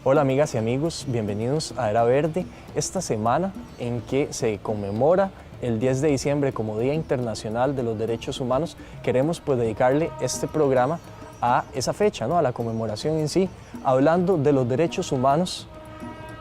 Hola amigas y amigos, bienvenidos a Era Verde, esta semana en que se conmemora el 10 de diciembre como Día Internacional de los Derechos Humanos. Queremos pues dedicarle este programa a esa fecha, ¿no? A la conmemoración en sí, hablando de los derechos humanos,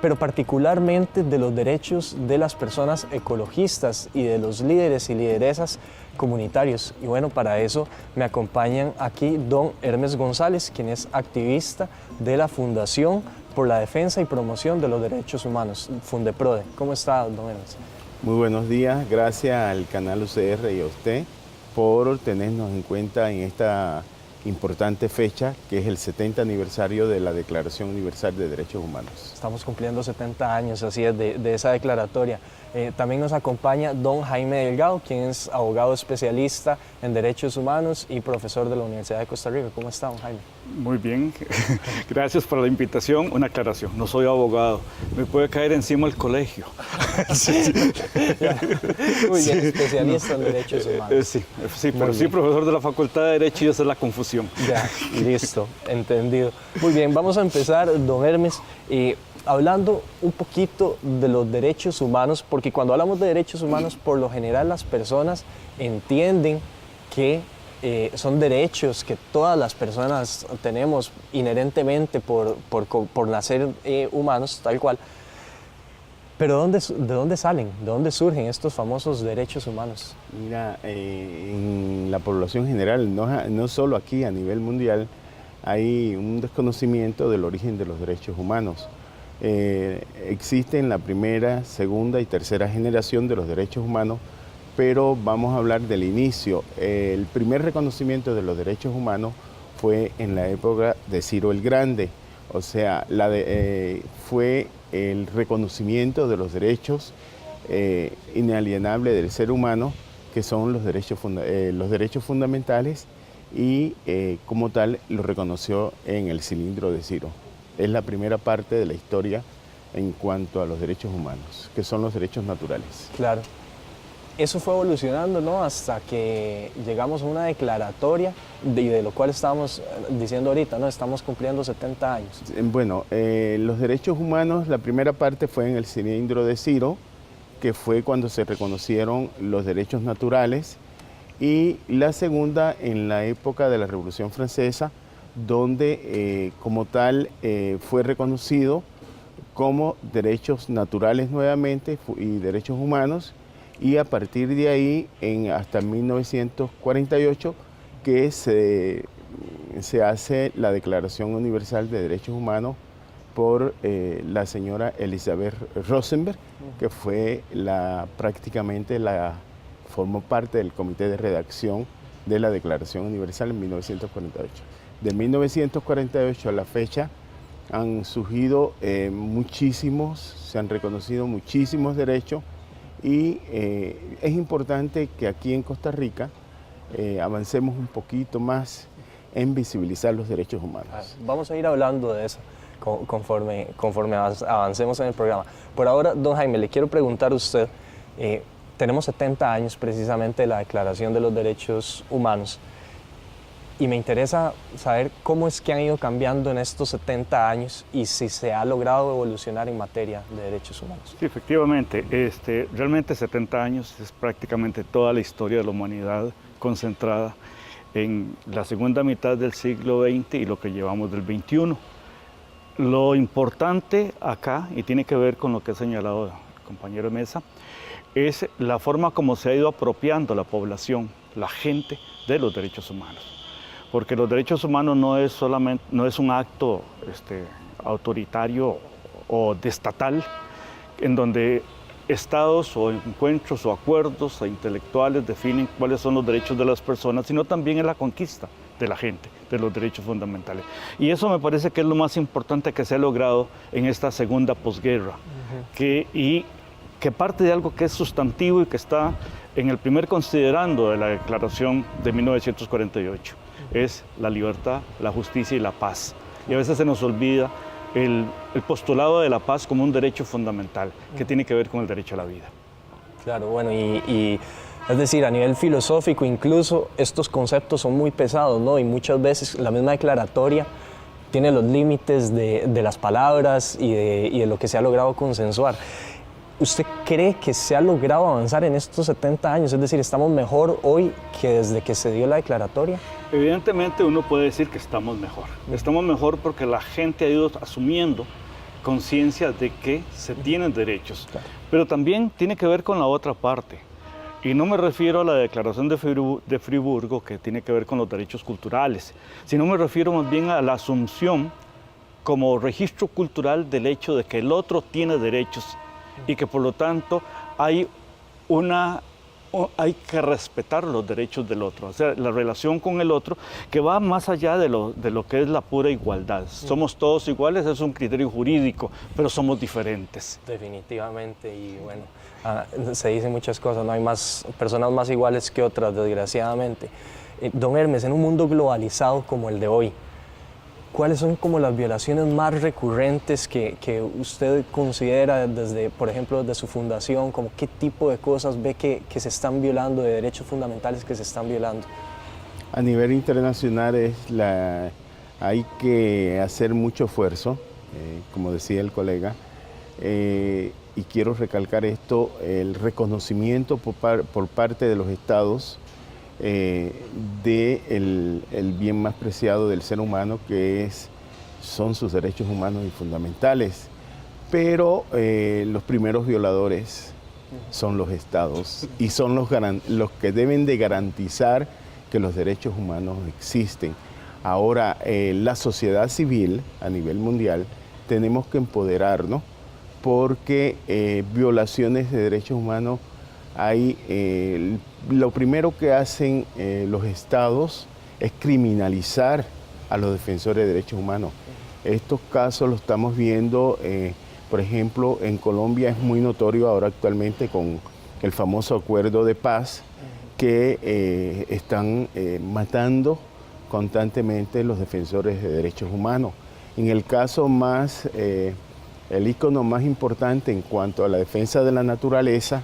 pero particularmente de los derechos de las personas ecologistas y de los líderes y lideresas comunitarios. Y bueno, para eso me acompañan aquí don Hermes González, quien es activista de la Fundación por la Defensa y Promoción de los Derechos Humanos, Fundeprode. ¿Cómo está, don Hermes? Muy buenos días, gracias al canal UCR y a usted por tenernos en cuenta en esta importante fecha que es el 70 aniversario de la Declaración Universal de Derechos Humanos. Estamos cumpliendo 70 años, así es, de esa declaratoria. También nos acompaña don Jaime Delgado, quien es abogado especialista en derechos humanos y profesor de la Universidad de Costa Rica. ¿Cómo está, don Jaime? Muy bien, gracias por la invitación. Una aclaración, no soy abogado, me puede caer encima el colegio. Sí. Muy bien, especialista en derechos humanos. Sí, pero sí profesor de la Facultad de Derecho y esa es la confusión. Ya, listo, entendido. Muy bien, vamos a empezar, don Hermes, hablando un poquito de los derechos humanos, porque cuando hablamos de derechos humanos, por lo general las personas entienden que son derechos que todas las personas tenemos inherentemente por nacer humanos, tal cual. Pero ¿de dónde salen? ¿De dónde surgen estos famosos derechos humanos? Mira, en la población general, no solo aquí, a nivel mundial, hay un desconocimiento del origen de los derechos humanos. Existen la primera, segunda y tercera generación de los derechos humanos, pero vamos a hablar del inicio. El primer reconocimiento de los derechos humanos fue en la época de Ciro el Grande, o sea, fue el reconocimiento de los derechos inalienables del ser humano, que son los derechos fundamentales, y como tal lo reconoció en el Cilindro de Ciro. Es la primera parte de la historia en cuanto a los derechos humanos, que son los derechos naturales. Claro. Eso fue evolucionando, ¿no? Hasta que llegamos a una declaratoria de lo cual estábamos diciendo ahorita, ¿no? Estamos cumpliendo 70 años. Bueno, los derechos humanos, la primera parte fue en el Cilindro de Ciro, que fue cuando se reconocieron los derechos naturales, y la segunda en la época de la Revolución Francesa, donde como tal fue reconocido como derechos naturales nuevamente y derechos humanos, y a partir de ahí, hasta 1948, que se hace la Declaración Universal de Derechos Humanos por la señora Elizabeth Rosenberg, que fue formó parte del comité de redacción de la Declaración Universal en 1948. De 1948 a la fecha han surgido se han reconocido muchísimos derechos, y es importante que aquí en Costa Rica avancemos un poquito más en visibilizar los derechos humanos. Vamos a ir hablando de eso conforme avancemos en el programa. Por ahora, don Jaime, le quiero preguntar a usted, tenemos 70 años precisamente de la Declaración de los Derechos Humanos, y me interesa saber cómo es que han ido cambiando en estos 70 años y si se ha logrado evolucionar en materia de derechos humanos. Sí, efectivamente, realmente 70 años es prácticamente toda la historia de la humanidad concentrada en la segunda mitad del siglo XX y lo que llevamos del XXI. Lo importante acá, y tiene que ver con lo que ha señalado el compañero Mesa, es la forma como se ha ido apropiando la población, la gente, de los derechos humanos. Porque los derechos humanos no es un acto autoritario o estatal, en donde estados o encuentros o acuerdos intelectuales definen cuáles son los derechos de las personas, sino también en la conquista de la gente, de los derechos fundamentales. Y eso me parece que es lo más importante que se ha logrado en esta segunda posguerra, que parte de algo que es sustantivo y que está en el primer considerando de la Declaración de 1948. Es la libertad, la justicia y la paz. Y a veces se nos olvida el postulado de la paz como un derecho fundamental, que tiene que ver con el derecho a la vida. Claro, bueno, y es decir, a nivel filosófico incluso estos conceptos son muy pesados, ¿no? Y muchas veces la misma declaratoria tiene los límites de las palabras y de lo que se ha logrado consensuar. ¿Usted cree que se ha logrado avanzar en estos 70 años? Es decir, ¿estamos mejor hoy que desde que se dio la declaratoria? Evidentemente uno puede decir que estamos mejor. Estamos mejor porque la gente ha ido asumiendo conciencia de que se tienen derechos. Claro. Pero también tiene que ver con la otra parte. Y no me refiero a la Declaración de Friburgo, que tiene que ver con los derechos culturales, sino me refiero más bien a la asunción como registro cultural del hecho de que el otro tiene derechos y que por lo tanto hay que respetar los derechos del otro, o sea, la relación con el otro que va más allá de lo que es la pura igualdad. Somos todos iguales, es un criterio jurídico, pero somos diferentes. Definitivamente, y bueno, se dicen muchas cosas, no hay personas más iguales que otras, desgraciadamente. Don Hermes, en un mundo globalizado como el de hoy, ¿cuáles son como las violaciones más recurrentes que usted considera desde, por ejemplo, desde su fundación? Como qué tipo de cosas ve que se están violando, de derechos fundamentales que se están violando? A nivel internacional hay que hacer mucho esfuerzo, como decía el colega, y quiero recalcar esto, el reconocimiento por parte de los estados del bien más preciado del ser humano, que son sus derechos humanos y fundamentales. Pero los primeros violadores son los estados y son los que deben de garantizar que los derechos humanos existen. Ahora, la sociedad civil a nivel mundial tenemos que empoderarnos porque violaciones de derechos humanos hay. Lo primero que hacen los estados es criminalizar a los defensores de derechos humanos. Estos casos los estamos viendo, por ejemplo, en Colombia es muy notorio ahora actualmente con el famoso acuerdo de paz que están matando constantemente los defensores de derechos humanos. En el caso el ícono más importante en cuanto a la defensa de la naturaleza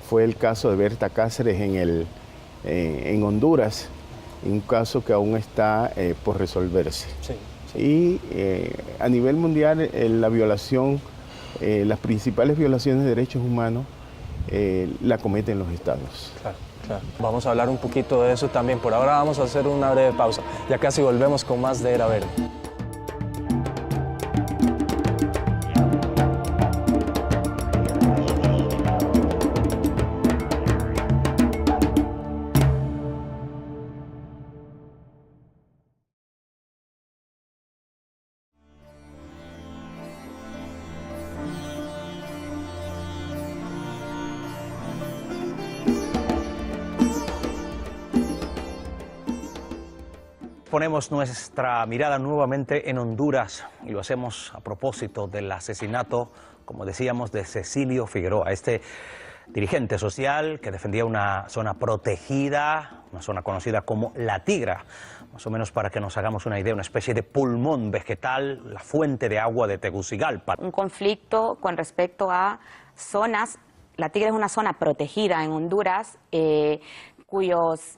fue el caso de Berta Cáceres en Honduras, un caso que aún está por resolverse. Sí, sí. Y a nivel mundial la violación, las principales violaciones de derechos humanos la cometen los estados. Claro, claro. Vamos a hablar un poquito de eso también. Por ahora vamos a hacer una breve pausa. Ya casi volvemos con más de Era Verde. Ponemos nuestra mirada nuevamente en Honduras y lo hacemos a propósito del asesinato, como decíamos, de Cecilio Figueroa, este dirigente social que defendía una zona protegida, una zona conocida como La Tigra, más o menos para que nos hagamos una idea, una especie de pulmón vegetal, la fuente de agua de Tegucigalpa. Un conflicto con respecto a zonas. La Tigra es una zona protegida en Honduras, cuyos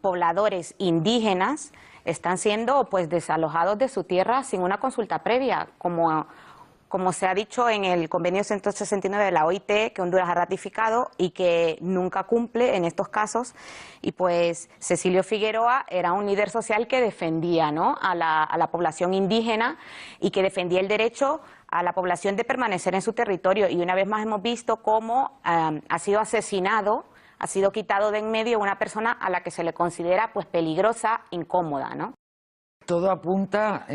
pobladores indígenas están siendo pues desalojados de su tierra sin una consulta previa, como se ha dicho en el convenio 169 de la OIT, que Honduras ha ratificado y que nunca cumple en estos casos. Y pues Cecilio Figueroa era un líder social que defendía, ¿no?, a la población indígena y que defendía el derecho a la población de permanecer en su territorio. Y una vez más hemos visto cómo ha sido asesinado, ha sido quitado de en medio una persona a la que se le considera pues peligrosa, incómoda, ¿no? Todo apunta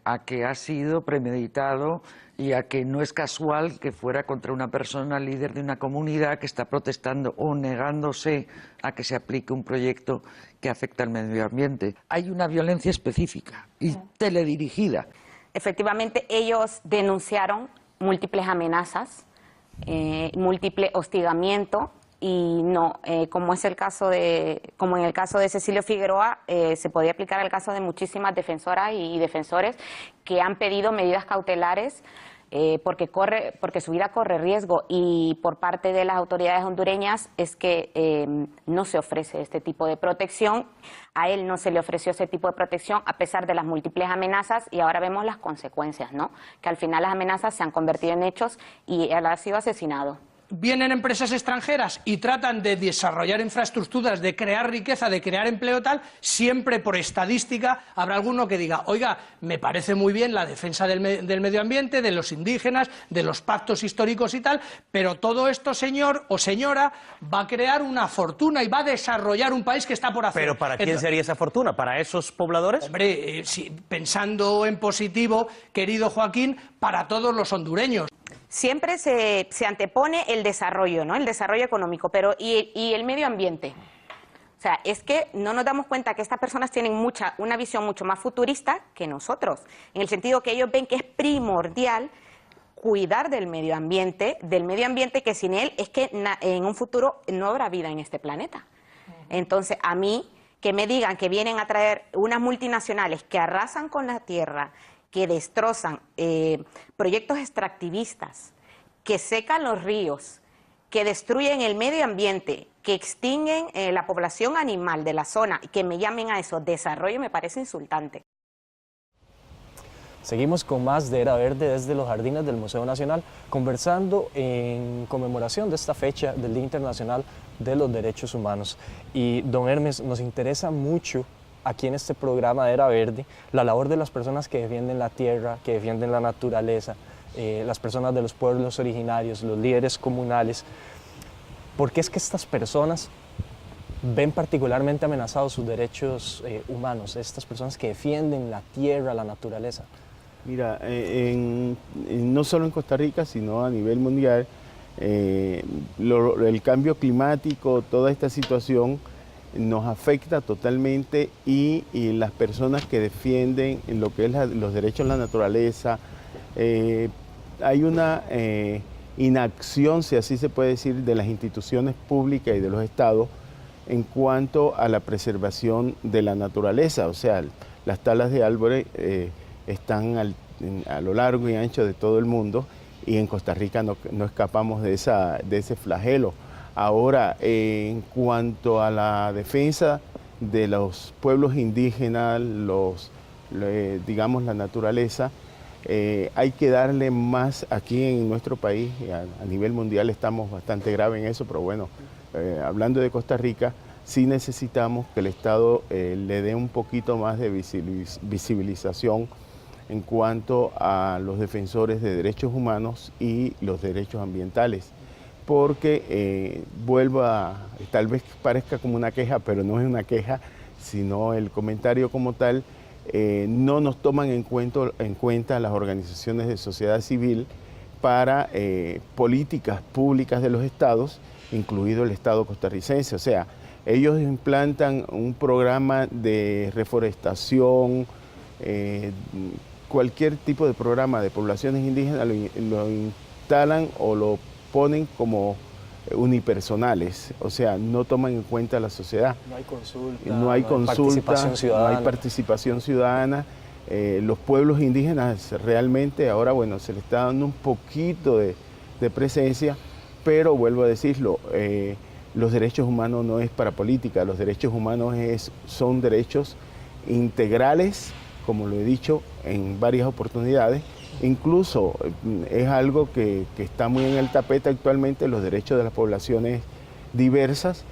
a que ha sido premeditado y a que no es casual que fuera contra una persona líder de una comunidad que está protestando o negándose a que se aplique un proyecto que afecta al medio ambiente. Hay una violencia específica y teledirigida. Efectivamente, ellos denunciaron múltiples amenazas, múltiple hostigamiento. Y no, como en el caso de Cecilio Figueroa, se podía aplicar al caso de muchísimas defensoras y defensores que han pedido medidas cautelares porque su vida corre riesgo, y por parte de las autoridades hondureñas es que no se ofrece este tipo de protección. A él no se le ofreció ese tipo de protección a pesar de las múltiples amenazas, y ahora vemos las consecuencias, ¿no? Que al final las amenazas se han convertido en hechos y él ha sido asesinado. Vienen empresas extranjeras y tratan de desarrollar infraestructuras, de crear riqueza, de crear empleo tal, siempre por estadística habrá alguno que diga, oiga, me parece muy bien la defensa del medio ambiente, de los indígenas, de los pactos históricos y tal, pero todo esto, señor o señora, va a crear una fortuna y va a desarrollar un país que está por hacer. ¿Pero para quién sería esa fortuna? ¿Para esos pobladores? Hombre, pensando en positivo, querido Joaquín, para todos los hondureños. Siempre se antepone el desarrollo, ¿no? El desarrollo económico, pero ¿y el medio ambiente? O sea, es que no nos damos cuenta que estas personas tienen una visión mucho más futurista que nosotros, en el sentido que ellos ven que es primordial cuidar del medio ambiente, que sin él es que en un futuro no habrá vida en este planeta. Entonces, a mí, que me digan que vienen a traer unas multinacionales que arrasan con la tierra, que destrozan proyectos extractivistas, que secan los ríos, que destruyen el medio ambiente, que extinguen la población animal de la zona, y que me llamen a eso desarrollo, me parece insultante. Seguimos con más de Era Verde desde los jardines del Museo Nacional, conversando en conmemoración de esta fecha del Día Internacional de los Derechos Humanos. Y don Hermes, nos interesa mucho aquí en este programa de Era Verde la labor de las personas que defienden la tierra, que defienden la naturaleza, las personas de los pueblos originarios, los líderes comunales. ¿Por qué es que estas personas ven particularmente amenazados sus derechos humanos, estas personas que defienden la tierra, la naturaleza? Mira, no solo en Costa Rica, sino a nivel mundial, el cambio climático, toda esta situación nos afecta totalmente, y las personas que defienden lo que es los derechos de la naturaleza, hay una inacción, si así se puede decir, de las instituciones públicas y de los estados en cuanto a la preservación de la naturaleza. O sea, las talas de árboles están a lo largo y ancho de todo el mundo, y en Costa Rica no escapamos de ese flagelo. Ahora, en cuanto a la defensa de los pueblos indígenas, digamos la naturaleza, hay que darle más aquí en nuestro país. A nivel mundial estamos bastante graves en eso, pero bueno, hablando de Costa Rica, sí necesitamos que el Estado le dé un poquito más de visibilización en cuanto a los defensores de derechos humanos y los derechos ambientales. Porque tal vez parezca como una queja, pero no es una queja, sino el comentario como tal, no nos toman en cuenta las organizaciones de sociedad civil para políticas públicas de los estados, incluido el Estado costarricense. O sea, ellos implantan un programa de reforestación, cualquier tipo de programa de poblaciones indígenas lo instalan o lo ponen como unipersonales, o sea, no toman en cuenta a la sociedad. No hay participación ciudadana. Los pueblos indígenas realmente ahora, bueno, se les está dando un poquito de presencia, pero vuelvo a decirlo, los derechos humanos no es para política, los derechos humanos son derechos integrales, como lo he dicho en varias oportunidades. Incluso es algo que está muy en el tapete actualmente, los derechos de las poblaciones diversas.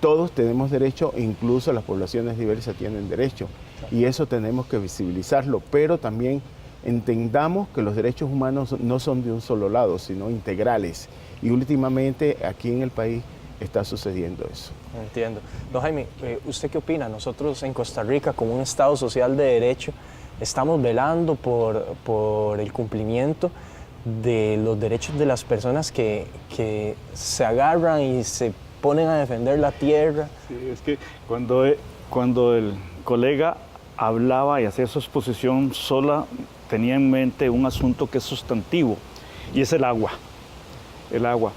Todos tenemos derecho, incluso las poblaciones diversas tienen derecho, y eso tenemos que visibilizarlo, pero también entendamos que los derechos humanos no son de un solo lado, sino integrales, y últimamente aquí en el país está sucediendo eso. Entiendo. Don Jaime, ¿usted qué opina? Nosotros en Costa Rica, como un Estado social de derecho, estamos velando por el cumplimiento de los derechos de las personas que se agarran y se ponen a defender la tierra. Sí, es que cuando el colega hablaba y hacía su exposición, sola tenía en mente un asunto que es sustantivo, y es el agua. El agua.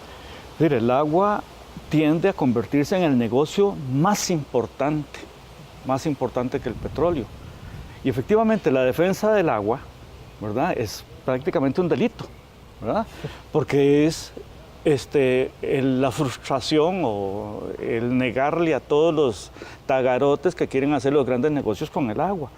Es decir, el agua tiende a convertirse en el negocio más importante que el petróleo. Y efectivamente la defensa del agua, ¿verdad?, es prácticamente un delito, ¿verdad? Porque es la frustración o el negarle a todos los tagarotes que quieren hacer los grandes negocios con el agua.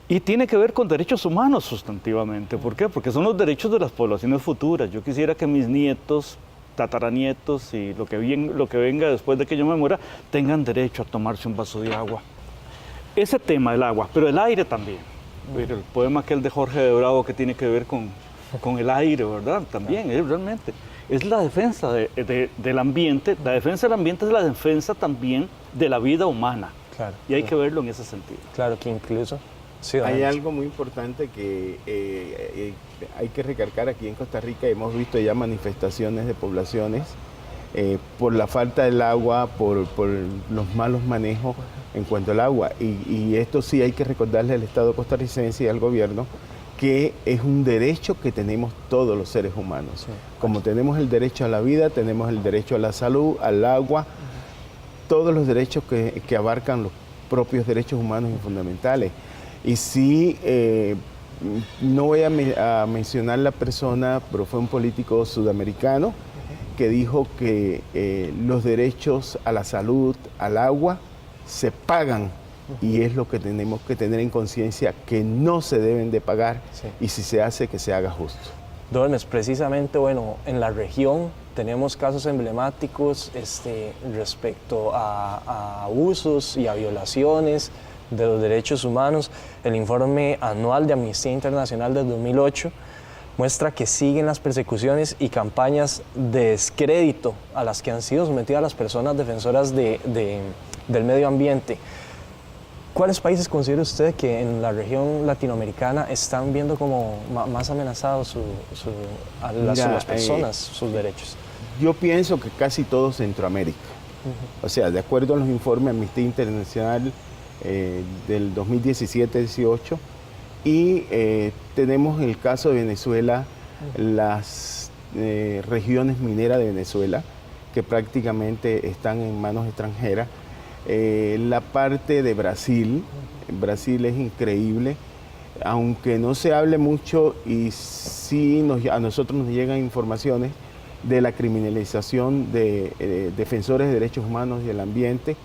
Y tiene que ver con derechos humanos sustantivamente. ¿Por qué? Porque son los derechos de las poblaciones futuras. Yo quisiera que mis nietos, tataranietos y lo que venga después de que yo me muera, tengan derecho a tomarse un vaso de agua. Ese tema del agua, pero el aire también. El poema aquel de Jorge de Bravo que tiene que ver con el aire, ¿verdad? También, realmente. Es la defensa del ambiente. La defensa del ambiente es la defensa también de la vida humana. Claro, y hay que verlo en ese sentido. Claro, que incluso... Sí, hay algo muy importante que hay que recalcar aquí en Costa Rica. Hemos visto ya manifestaciones de poblaciones por la falta del agua, por los malos manejos en cuanto al agua. Y esto sí hay que recordarle al Estado costarricense y al gobierno que es un derecho que tenemos todos los seres humanos. Sí. Como tenemos el derecho a la vida, tenemos el derecho a la salud, al agua, todos los derechos que abarcan los propios derechos humanos y fundamentales. Y sí, no voy a mencionar la persona, pero fue un político sudamericano que dijo que los derechos a la salud, al agua, se pagan. Y es lo que tenemos que tener en conciencia, que no se deben de pagar, sí. Y si se hace, que se haga justo. Dormes, precisamente, bueno, en la región tenemos casos emblemáticos respecto a abusos y a violaciones de los derechos humanos. El informe anual de Amnistía Internacional del 2008 muestra que siguen las persecuciones y campañas de descrédito a las que han sido sometidas las personas defensoras del medio ambiente. ¿Cuáles países considera usted que en la región latinoamericana están viendo como más amenazados las personas, sus derechos? Yo pienso que casi todo Centroamérica. O sea, de acuerdo a los informes de Amnistía Internacional del 2017-18, y tenemos el caso de Venezuela, las regiones mineras de Venezuela, que prácticamente están en manos extranjeras. La parte de Brasil es increíble, aunque no se hable mucho, y sí a nosotros nos llegan informaciones de la criminalización de defensores de derechos humanos y del ambiente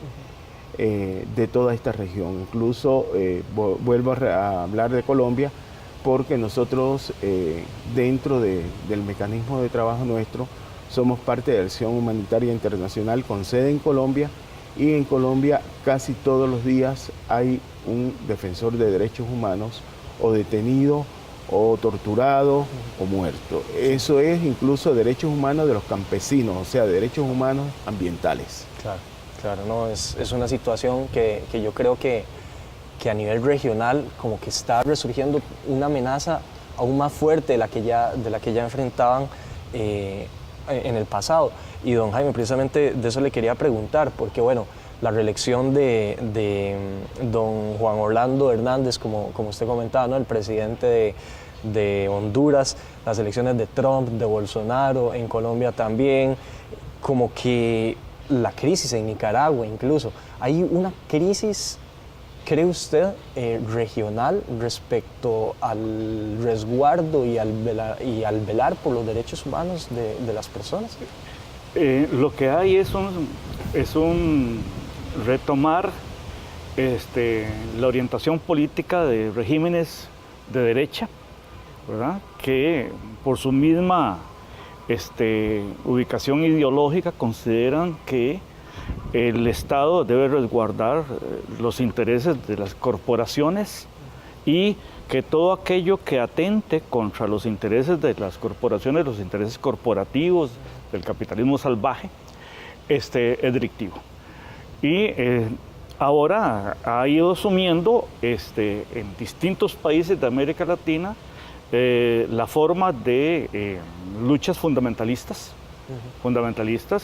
de toda esta región. Incluso vuelvo a hablar de Colombia, porque nosotros dentro del mecanismo de trabajo nuestro somos parte de la Acción Humanitaria Internacional con sede en Colombia. Y en Colombia casi todos los días hay un defensor de derechos humanos o detenido o torturado o muerto. Eso es incluso derechos humanos de los campesinos, o sea, derechos humanos ambientales. Claro, no, es una situación que yo creo que a nivel regional como que está resurgiendo una amenaza aún más fuerte de la que ya enfrentaban en el pasado. Y don Jaime, precisamente de eso le quería preguntar, porque bueno, la reelección de don Juan Orlando Hernández, como usted comentaba, ¿no? El presidente de Honduras, las elecciones de Trump, de Bolsonaro, en Colombia también, como que la crisis en Nicaragua incluso. ¿Hay una crisis, cree usted, regional respecto al resguardo y al velar por los derechos humanos de las personas? Lo que hay es un retomar la orientación política de regímenes de derecha, ¿verdad? Que por su misma ubicación ideológica consideran que el Estado debe resguardar los intereses de las corporaciones y que todo aquello que atente contra los intereses de las corporaciones, los intereses corporativos del capitalismo salvaje, es delictivo. Y ahora ha ido asumiendo en distintos países de América Latina la forma de luchas fundamentalistas,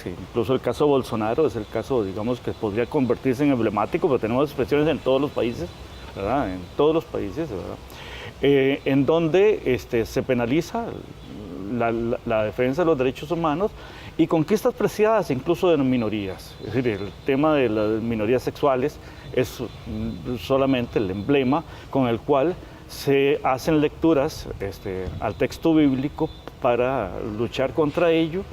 incluso el caso de Bolsonaro es el caso, digamos, que podría convertirse en emblemático, pero tenemos expresiones en todos los países, ¿verdad? En todos los países, ¿verdad? En donde se penaliza la defensa de los derechos humanos y conquistas preciadas incluso de minorías. Es decir, el tema de las minorías sexuales es solamente el emblema con el cual se hacen lecturas al texto bíblico para luchar contra ello,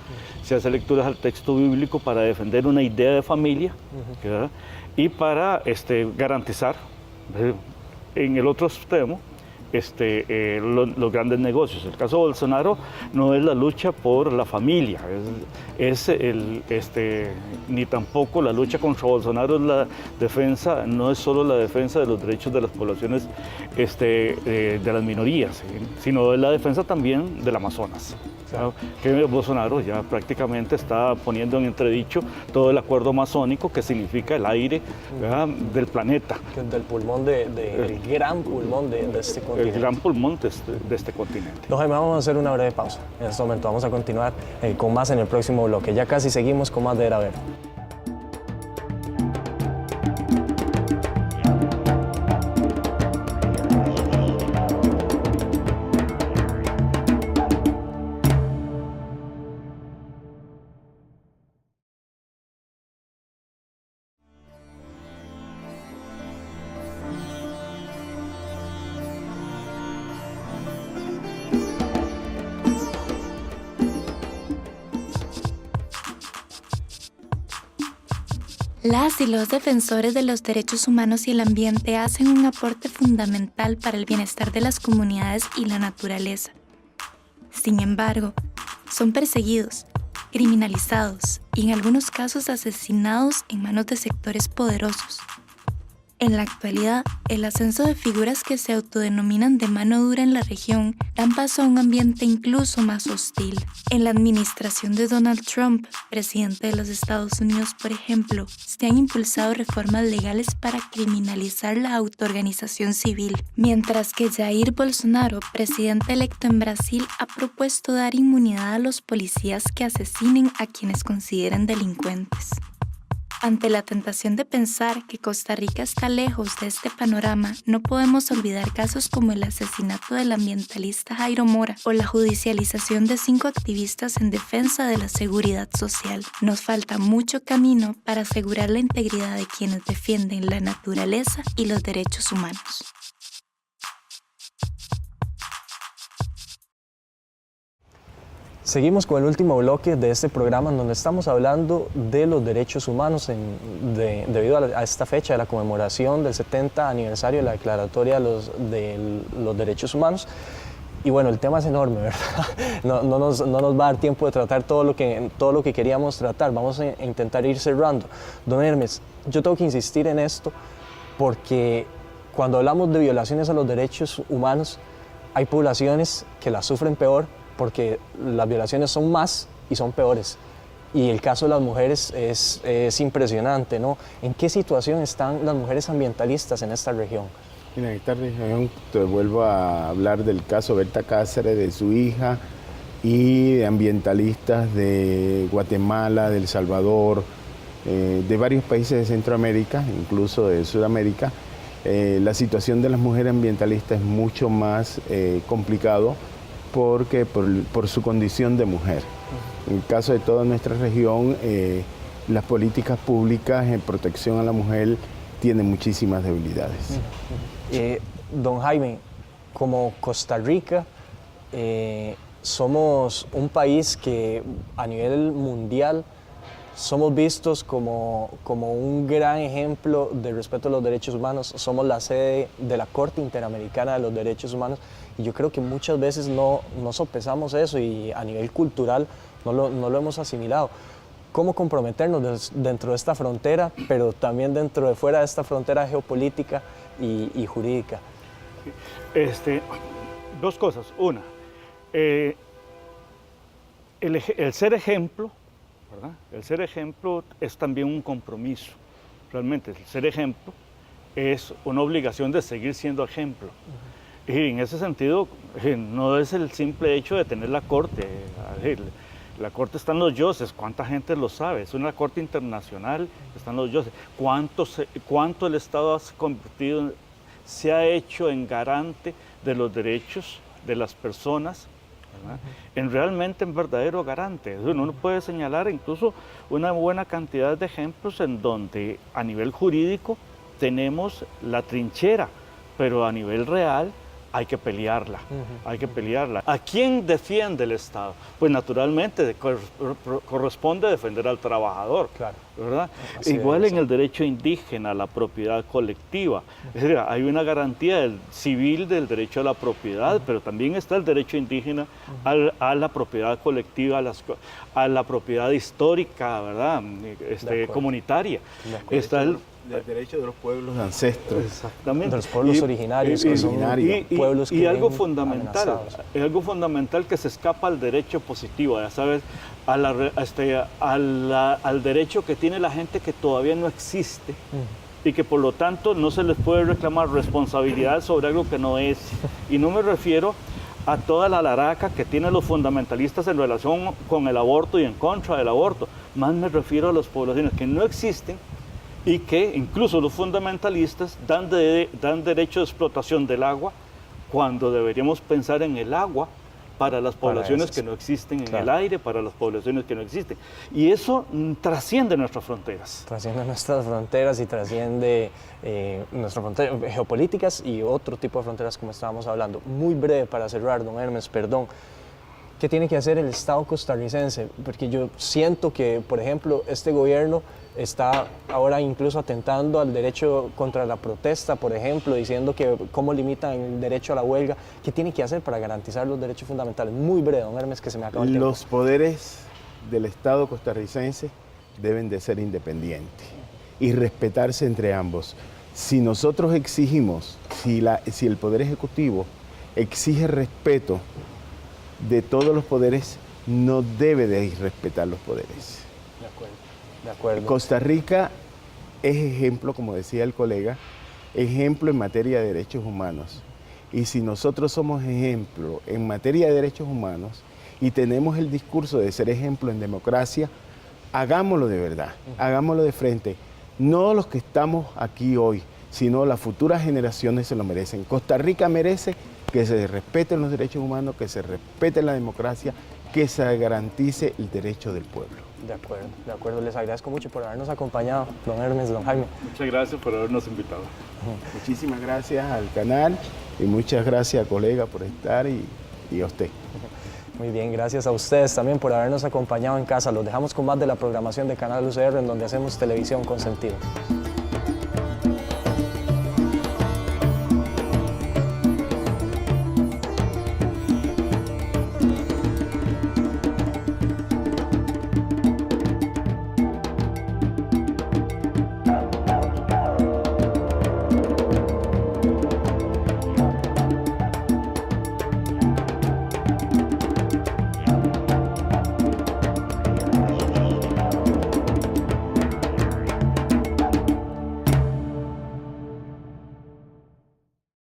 se hacen lecturas al texto bíblico para defender una idea de familia, ¿verdad? Y para garantizar, en el otro extremo, los grandes negocios. El caso de Bolsonaro no es la lucha por la familia, ni tampoco la lucha contra Bolsonaro es la defensa, no es solo la defensa de los derechos de las poblaciones de las minorías, sino es la defensa también del Amazonas. Claro. Que Bolsonaro ya prácticamente está poniendo en entredicho todo el acuerdo amazónico, que significa el aire, ¿verdad?, del planeta. Del pulmón, el gran pulmón de este continente. El gran pulmón de este continente. Don Jaime, vamos a hacer una breve pausa. En este momento vamos a continuar con más en el próximo bloque. Ya casi seguimos con más de Era Verde. Las y los defensores de los derechos humanos y el ambiente hacen un aporte fundamental para el bienestar de las comunidades y la naturaleza. Sin embargo, son perseguidos, criminalizados y en algunos casos asesinados en manos de sectores poderosos. En la actualidad, el ascenso de figuras que se autodenominan de mano dura en la región dan paso a un ambiente incluso más hostil. En la administración de Donald Trump, presidente de los Estados Unidos, por ejemplo, se han impulsado reformas legales para criminalizar la autoorganización civil, mientras que Jair Bolsonaro, presidente electo en Brasil, ha propuesto dar inmunidad a los policías que asesinen a quienes consideren delincuentes. Ante la tentación de pensar que Costa Rica está lejos de este panorama, no podemos olvidar casos como el asesinato del ambientalista Jairo Mora o la judicialización de 5 activistas en defensa de la seguridad social. Nos falta mucho camino para asegurar la integridad de quienes defienden la naturaleza y los derechos humanos. Seguimos con el último bloque de este programa en donde estamos hablando de los derechos humanos debido a esta fecha de la conmemoración del 70 aniversario de la Declaratoria de los Derechos Humanos. Y bueno, el tema es enorme, ¿verdad? No nos va a dar tiempo de tratar todo lo que queríamos tratar. Vamos a intentar ir cerrando. Don Hermes, yo tengo que insistir en esto porque cuando hablamos de violaciones a los derechos humanos, hay poblaciones que las sufren peor porque las violaciones son más y son peores. Y el caso de las mujeres es impresionante, ¿no? ¿En qué situación están las mujeres ambientalistas en esta región? En esta región te vuelvo a hablar del caso Berta Cáceres, de su hija, y de ambientalistas de Guatemala, de El Salvador, de varios países de Centroamérica, incluso de Sudamérica. La situación de las mujeres ambientalistas es mucho más complicado porque por su condición de mujer. En el caso de toda nuestra región, las políticas públicas en protección a la mujer tienen muchísimas debilidades. Don Jaime, como Costa Rica, somos un país que a nivel mundial somos vistos como un gran ejemplo de respeto a los derechos humanos. Somos la sede de la Corte Interamericana de los Derechos Humanos y yo creo que muchas veces no sopesamos eso y a nivel cultural no lo hemos asimilado. ¿Cómo comprometernos dentro de esta frontera, pero también dentro de fuera de esta frontera geopolítica y jurídica? Dos cosas. Una, el ser ejemplo, ¿verdad? El ser ejemplo es también un compromiso. Realmente, el ser ejemplo es una obligación de seguir siendo ejemplo. Y en ese sentido, no es el simple hecho de tener la corte. La corte está en los dioses, ¿cuánta gente lo sabe? Es una corte internacional, están los dioses. ¿Cuánto el Estado se ha hecho en garante de los derechos de las personas? Realmente en verdadero garante. Uno puede señalar incluso una buena cantidad de ejemplos en donde a nivel jurídico tenemos la trinchera, pero a nivel real hay que pelearla, hay que pelearla. ¿A quién defiende el Estado? Pues naturalmente corresponde defender al trabajador, Claro. ¿verdad? Así Igual en el derecho indígena a la propiedad colectiva. Es decir, hay una garantía civil del derecho a la propiedad, pero también está el derecho indígena a la propiedad colectiva, a la propiedad histórica, ¿verdad? Comunitaria. Está el derecho de los pueblos ancestros. Exactamente. De los pueblos originarios, que son pueblos que algo viven fundamental, amenazados. es algo fundamental que se escapa al derecho positivo, ya sabes, al derecho que tiene la gente que todavía no existe y que por lo tanto no se les puede reclamar responsabilidad sobre algo que no es. Y no me refiero a toda la laraca que tienen los fundamentalistas en relación con el aborto y en contra del aborto, más me refiero a las poblaciones que no existen y que incluso los fundamentalistas dan derecho de explotación del agua cuando deberíamos pensar en el agua para las poblaciones que no existen, en el aire para las poblaciones que no existen. Y eso trasciende nuestras fronteras. Trasciende nuestras fronteras y trasciende nuestras fronteras geopolíticas y otro tipo de fronteras como estábamos hablando. Muy breve para cerrar, don Hermes, perdón. ¿Qué tiene que hacer el Estado costarricense? Porque yo siento que, por ejemplo, este gobierno está ahora incluso atentando al derecho contra la protesta, por ejemplo, diciendo que cómo limitan el derecho a la huelga. ¿Qué tiene que hacer para garantizar los derechos fundamentales? Muy breve, don Hermes, que se me acaba el tiempo. Los poderes del Estado costarricense deben de ser independientes y respetarse entre ambos. Si nosotros exigimos, si el Poder Ejecutivo exige respeto de todos los poderes, no debe de irrespetar los poderes. De acuerdo. Costa Rica es ejemplo, como decía el colega, ejemplo en materia de derechos humanos. Y si nosotros somos ejemplo en materia de derechos humanos y tenemos el discurso de ser ejemplo en democracia, hagámoslo de verdad, hagámoslo de frente. No los que estamos aquí hoy, sino las futuras generaciones se lo merecen. Costa Rica merece que se respeten los derechos humanos, que se respete la democracia, que se garantice el derecho del pueblo. De acuerdo. Les agradezco mucho por habernos acompañado, don Hermes, don Jaime. Muchas gracias por habernos invitado. Muchísimas gracias al canal y muchas gracias, colega, por estar y a usted. Muy bien, gracias a ustedes también por habernos acompañado en casa. Los dejamos con más de la programación de Canal UCR, en donde hacemos televisión con sentido.